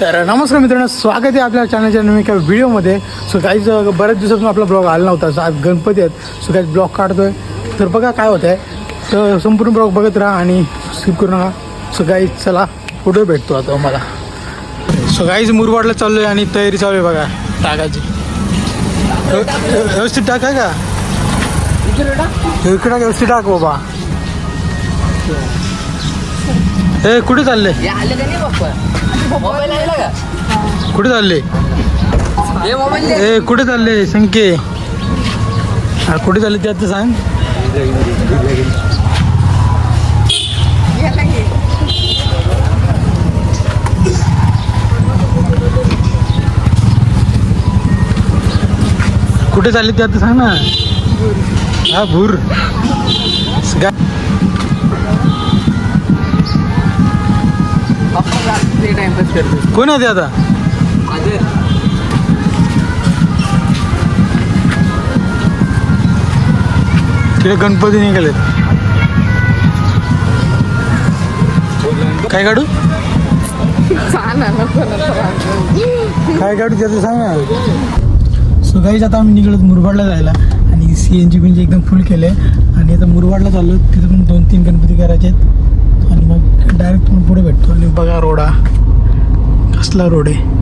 तर नमस्कार मित्रांनो, स्वागत आहे आपल्या चॅनलच्या नवीन एका व्हिडिओमध्ये. सो काहीच बऱ्याच दिवसापासून आपला ब्लॉग आला नव्हता. सो आज गणपती आहेत, सो काही ब्लॉग काढतोय. तर बघा काय होत आहे, तर संपूर्ण ब्लॉग बघत राहा आणि स्किप करू नका. सो काही चला पुढे भेटतो आता मला. सो काहीच मुरबाडला चाललो आहे आणि तयारी चालू आहे बघा टाकायची. व्यवस्थित टाक आहे का इकडे, व्यवस्थित टाक बाबा. हे कुठे चालले, कुठे चालले, ए कुठे चालले संके, कुठे चालले त्यात सांग. कुठे चालले त्यात सांग ना. हा भूर कोण आहे ते आता. तिकडे गणपती निघाले. काय काढू, काय काढू त्याचं सांग ना. सो गाईज आता आम्ही निघलो मुरबाडला जायला आणि CNG बिंजी एकदम फुल केले आणि आता मुरबाडला चाललो. तिथे पण 2-3 गणपती करायचे आहेत आणि मग डायरेक्ट पण पुढे भेटतो. आणि बघा रोड, कसला रोड आहे.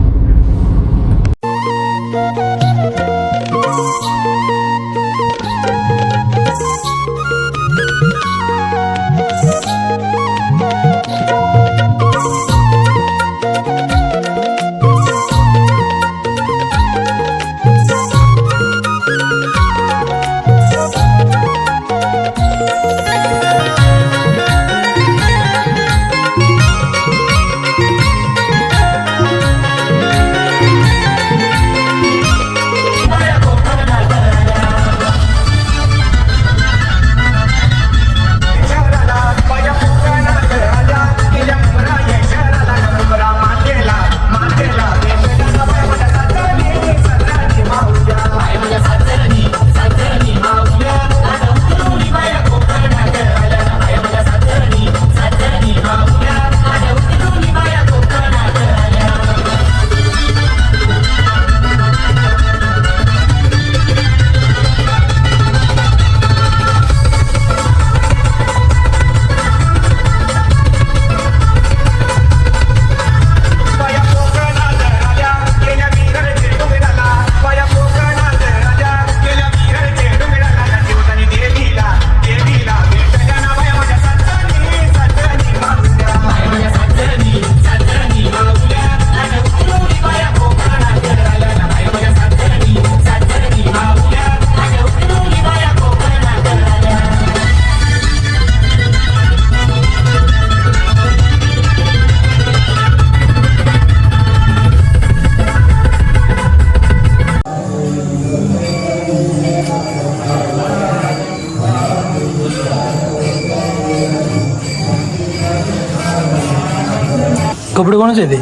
कपडे कोणाचे आहे ते,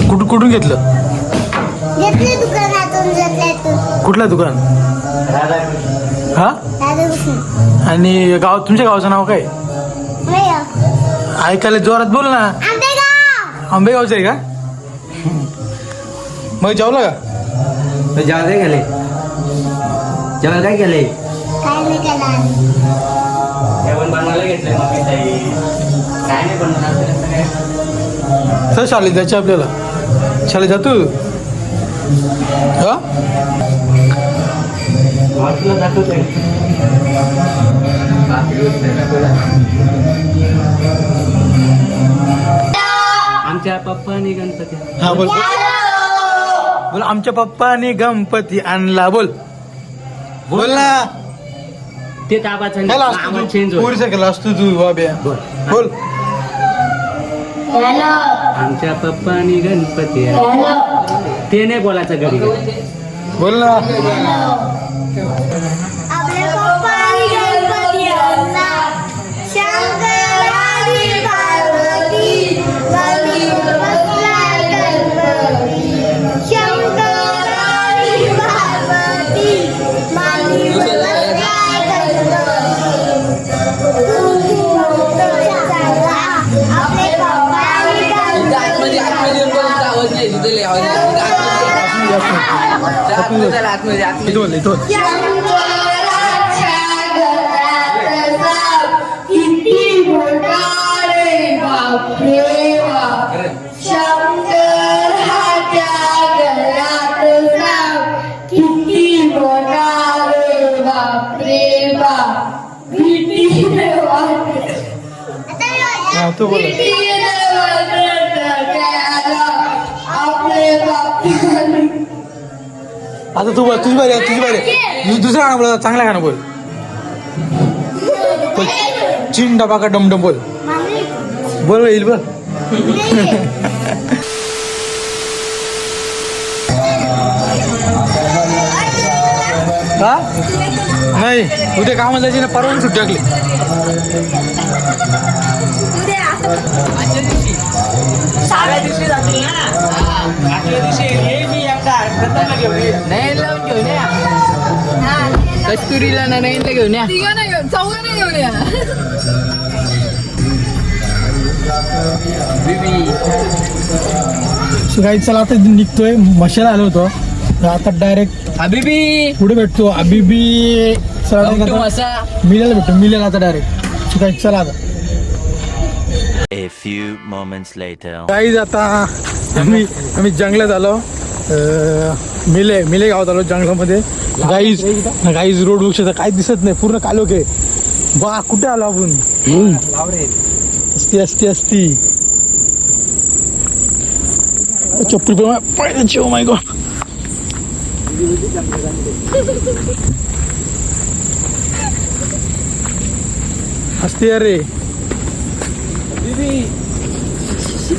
कुठून घेतलं, कुठलं दुकान. हा आणि गाव, तुमच्या गावाचं नाव काय. ऐकायला जोरात बोल ना. आंबेगावचं आहे का. मग जेवला का. जेवण काय केलंय, जेवण काय केलंय, जेवण बनवायला घेतलंय. काय नाही बनवणार सर. शाळेत जायचं आपल्याला, शाळेत जातो. हा जातो ते. आमच्या पप्पानी गणपती. हा बोल बोल. आमच्या पप्पाने गणपती आणला. बोल बोल ना. ते तापाचं चेंज केला असतो तू बाब्या. बोल. आमच्या पप्पानी गणपती. ते नाही बोलायचं घरी. बोल ना. इथं बोल इथं बोल. किती मोठा रे बाप रे बाप शंकर हाच्या गळ्यात साप किती मोठा रे बाप रे बाप भीतीने वाटत हा तू बोल. भीतीने वाटत त्याला आपले बाप आता तू बोल तुझी बारी आहे, तुझी बारी आहे. दुसरं गाणं बोल चांगलं गाणं बोल. बोल. चिन डबा का डमडम बोल बोल येईल बोल. हा नाही उद्या कामाला जायची ना परवा सुट्टी टाकली. कस्तुरीला नारायणला घेऊन या. चौघांना घेऊन या काही चला आता निघतोय मशाला आलो होतो तर आता डायरेक्ट हबीबी पुढे भेटतो अबीबी मसा मिलेला भेटतो मिलेला आता डायरेक्ट काही चला आता. A few moments later. काहीच आता आम्ही जंगलात आलो. मिले गावात आलो जंगलामध्ये. गाईज रोड वृक्ष काही दिसत नाही पूर्ण कालोखे. बा कुठे आलो आपण. असती चप्पल पाहिजे ओ माय गॉड. असते अरे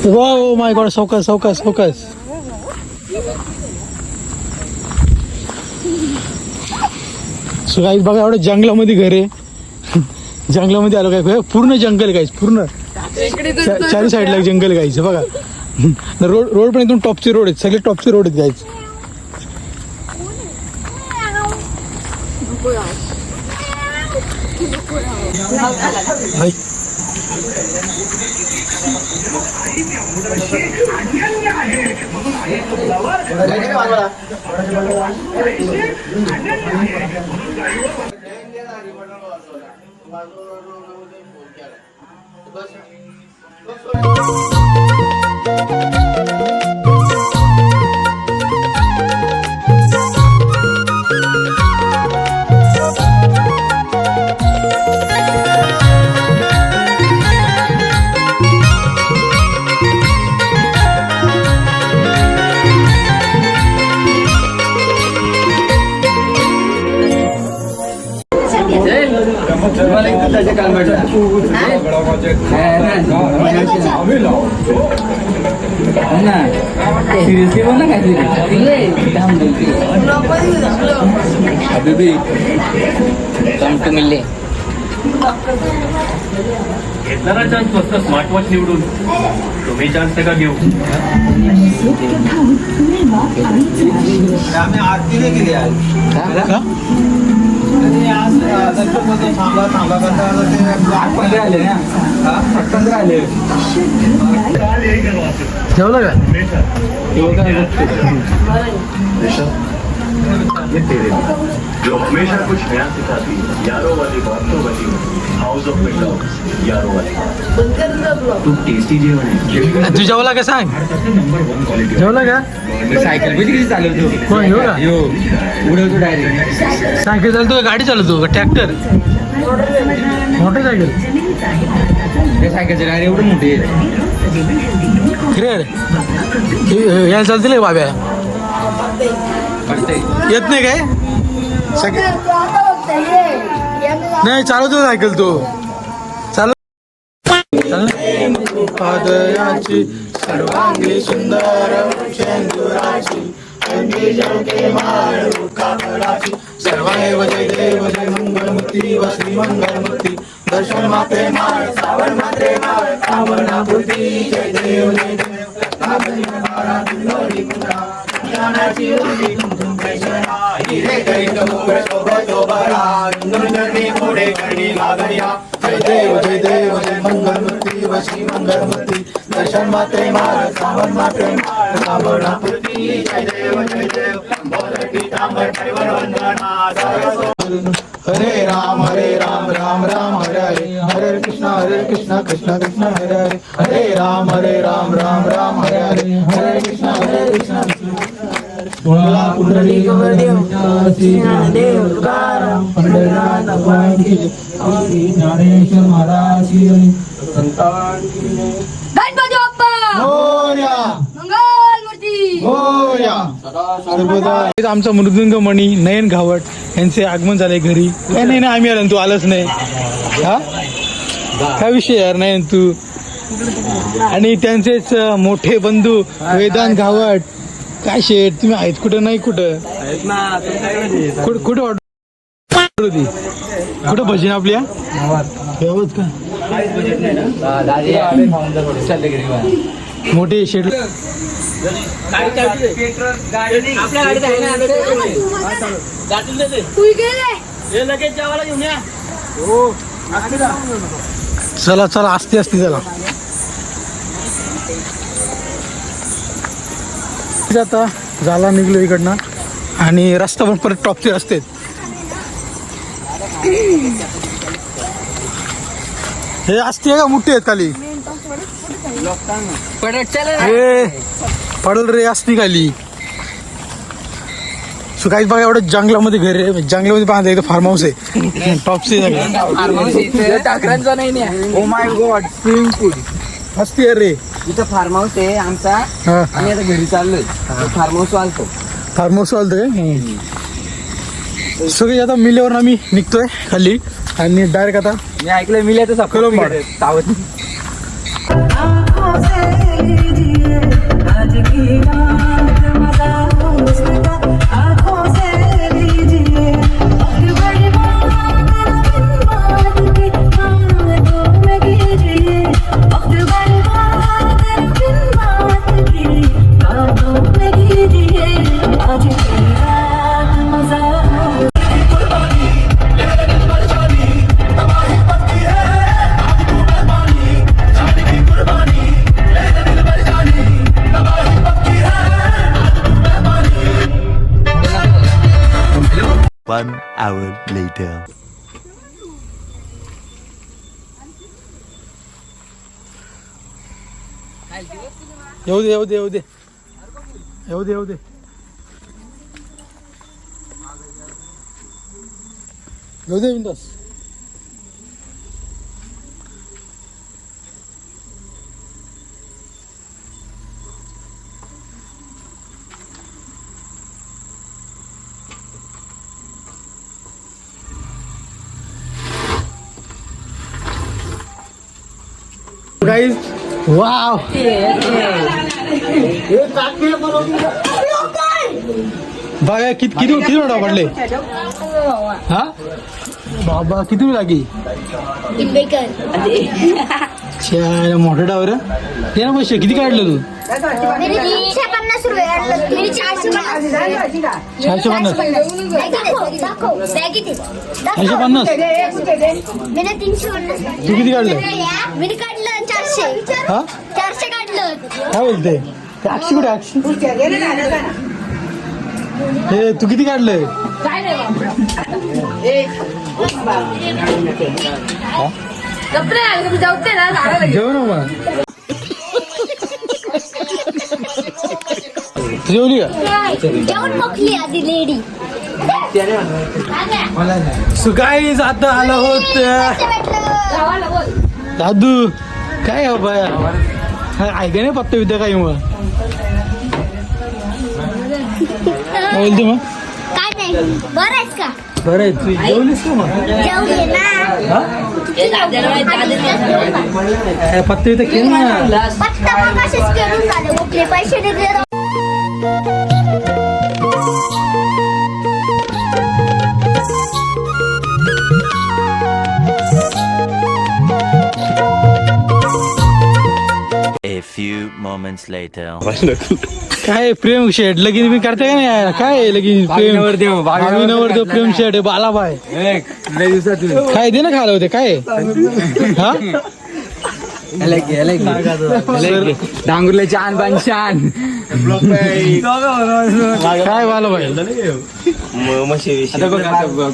ओ माय गॉड. सावकाश सो गाईज बघा एवढं जंगलामध्ये घर आहे. जंगलामध्ये आलो काय पूर्ण जंगल गाईज पूर्ण चारी साईडला जंगल गाईज बघा. रोड पण एकदम टॉपचे रोड आहेत सगळे टॉपचे रोड आहेत गाईज. सिरियसली बोल ना हबीबी कम टू मिले. घेतणारा चान्स फक्त स्मार्ट वॉच निवडून तुम्ही चान्स नका घेऊ. जेवलं का ये तेरे जो हमेशा कुछ नया सिखाती यारों वाली बातों वाली हाउस ऑफ मिडलॉक्स यारों वाली तू टेस्टी जेवण आहे. तू जेवला का सांग. जेवला का सायकल कशी कशी चालवतो. कोण येऊ का यो उडवतो डायरेक्ट. सायकल चालतो का गाडी चालवतो का ट्रॅक्टर मोटरसायकल. त्या सायकलचे टायर एवढं मोठे यायला चालतील का बाब्या. येत नाही काय नाही चालवतो सायकल तो चालव. पादयाची सर्वांगी सुंदर शेंदुराची सर्वाय जय देव जय मंगलमूर्ती व श्री मंगलमूर्ती दर्शन मात्रे माळ सावण मात्रे माळ सावणापूर्ती जय देव जय देव. जय देव जय मंगलमूर्ती व श्री मंगलमूर्ती दर्शन मात्रे माळ सावण मात्रे माळ सावणापूर्ती जय देव बोल पिता हरे राम राम राम हरे हरे हरे कृष्ण कृष्ण कृष्ण हरे हरे हरे राम राम राम हरे हरे हरे कृष्ण पुंडलिक पंढरनाथ भगवान की जय ज्ञानेश्वर महाराज की जय संतान की जय गणपती बाप्पा मोरया मंगलमूर्ती मोरया सर्वदा आमचा मृदुंग मणी नयन घावट यांचे आगमन झाले घरी काय नाही ना आम्ही आलो तू आलंच नाही हा काय विषय यार नाही तू आणि त्यांचेच मोठे बंधू वेदांत घावट काय शेठ तुम्ही आहेत कुठं नाही कुठं कुठं होती कुठं भजन आपल्या गावात का मोठे शेठ तू गेले चला चला असते चला आता झाला निघलो इकडनं आणि रस्ता पण परत टॉपचे रस्ते हे असते का मोठी आहेत खाली हे पडल रे असती खाली सो काही बघा एवढं जंगलामध्ये घर आहे जंगलामध्ये पाहता इथं फार्म हाऊस आहे टॉपचे ओ माय गॉड स्विमिंग पूल असते रे इथं फार्म हाऊस आहे आमचा. आम्ही आता घरी चाललोय. फार्म हाऊस चालतो. फार्म हाऊस चालतोय सगळे आता मिल्यावर आम्ही निघतोय खाली आणि डायरेक्ट आता मी ऐकलंय मिल्याचं कलंबाड सावध. One hour later. येऊ दे येऊ दे येऊ दे येऊ दे येऊ दे येऊ दे विंडोस गाइस वाव बघा किती वेळा पडले हा बाबा किती वेळ लागी मोठे डावर ते ना पैसे किती काढलं तू 450 रुपये 450 मी 350 तू किती काढलं मी काढलं 400 हा 400 काढलं काय बोलते अक्षी कुठे अक्षी हे तू किती काढलंय जेव ना मग जेवली का जेवण मोकली आधी लेडी सुकाळीच आता आला होत दादू काय हो बाया ऐका नाही पत्ता विद्या काही मग बोलते मग काय नाही बरं आहेस का बरं आहे तू जेवलीस का मग जेवली ना पत्ता विद्या केलं ना पत्ता मग असेच करून झाले मोकले पैसे दिले A few moments later. काय प्रेम शेड लगीन मी करते का नाही काय लगीन प्रेम नवरदेव प्रेम शेड बालाबाय काय दे ना खायला होते काय हा डांगुर्ल्याची आण बाण शान. काय वाला भाई आता बघ, आता बघ.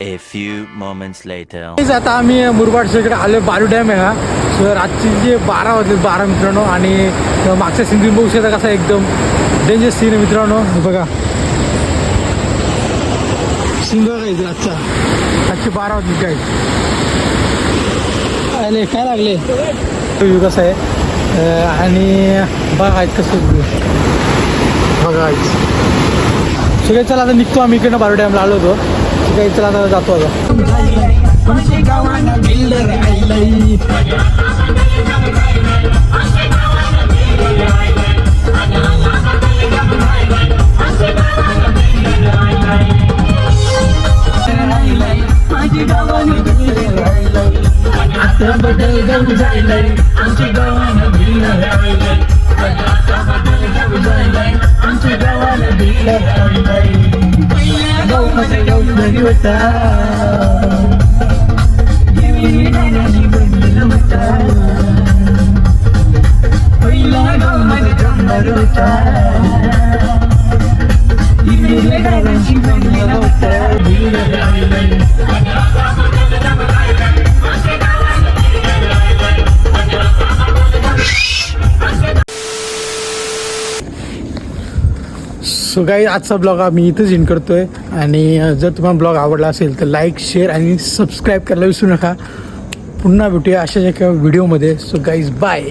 A few moments later. आता आम्ही मुरबाडच्या इकडे आलो. बालू डॅम आहे हा. सर आजची जे 12 वाजले 12 मित्रांनो. आणि मागच्या सीन बघू शकता कसा एकदम डेंजर सीन आहे मित्रांनो. हे बघा सीन बघा इथे आजचे 12 वाजले काय आले काय लागले व्ह्यू कसा आहे. आणि बघा कसं बघा सगळे. चला आता निघतो आम्ही इकडनं बालू डॅमला आलो होतो. काही चला आता जातो आता. सो गाईज आजचा ब्लॉग आम्ही इथंच एंड करतोय. आणि जर तुम्हाला ब्लॉग आवडला असेल तर लाईक शेअर आणि सबस्क्राईब करायला विसरू नका. पुन्हा भेटूया अशाच एका व्हिडिओमध्ये. So guys bye.